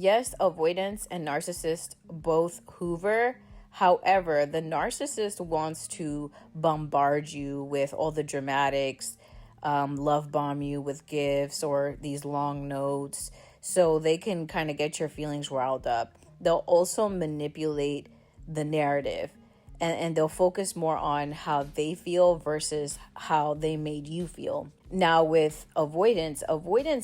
Yes, avoidance and narcissist both hoover. However, the narcissist wants to bombard you with all the dramatics, love bomb you with gifts or these long notes so they can kind of get your feelings riled up. They'll also manipulate the narrative, and they'll focus more on how they feel versus how they made you feel. Now, with avoidance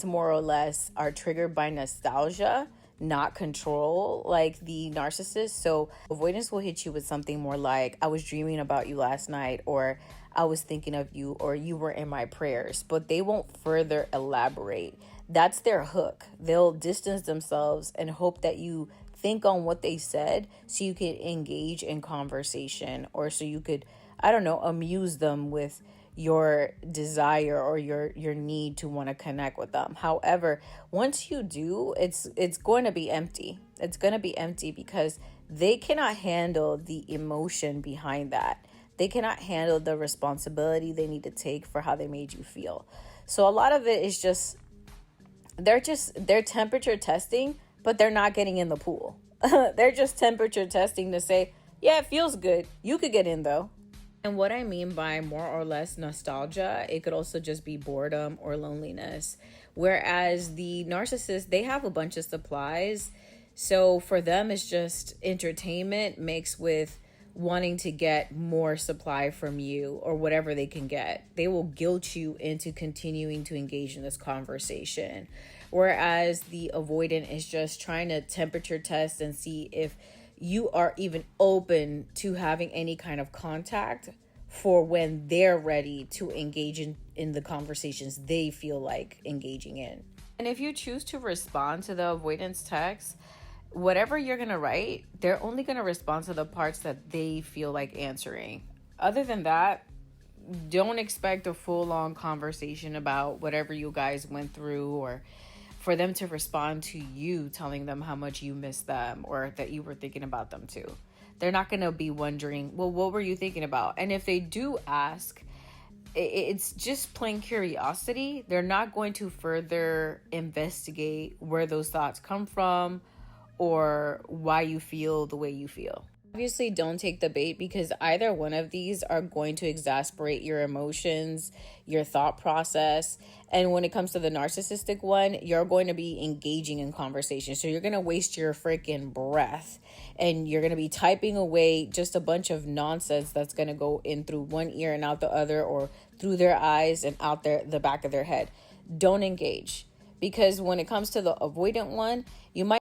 more or less are triggered by nostalgia, not control, like the narcissist. So avoidance will hit you with something more like, I was dreaming about you last night, or I was thinking of you, or you were in my prayers, but they won't further elaborate. That's their hook. They'll distance themselves and hope that you think on what they said so you could engage in conversation, or so you could, I don't know, amuse them with your desire or your need to want to connect with them. However, once you do, it's going to be empty. It's going to be empty because they cannot handle the emotion behind that. They cannot handle the responsibility they need to take for how they made you feel. So a lot of it is they're temperature testing, but they're not getting in the pool. They're just temperature testing to say, yeah, it feels good. You could get in though. And what I mean by more or less nostalgia, it could also just be boredom or loneliness. Whereas the narcissist, they have a bunch of supplies. So for them, it's just entertainment mixed with wanting to get more supply from you or whatever they can get. They will guilt you into continuing to engage in this conversation. Whereas the avoidant is just trying to temperature test and see if you are even open to having any kind of contact for when they're ready to engage in the conversations they feel like engaging in. And if you choose to respond to the avoidance text, whatever you're going to write, they're only going to respond to the parts that they feel like answering. Other than that, don't expect a full-on conversation about whatever you guys went through, or for them to respond to you telling them how much you miss them or that you were thinking about them too. They're not going to be wondering, well, what were you thinking about? And if they do ask, it's just plain curiosity. They're not going to further investigate where those thoughts come from or why you feel the way you feel. Obviously, don't take the bait, because either one of these are going to exasperate your emotions, your thought process. And when it comes to the narcissistic one, you're going to be engaging in conversation. So you're going to waste your freaking breath and you're going to be typing away just a bunch of nonsense that's going to go in through one ear and out the other, or through their eyes and out the back of their head. Don't engage, because when it comes to the avoidant one, you might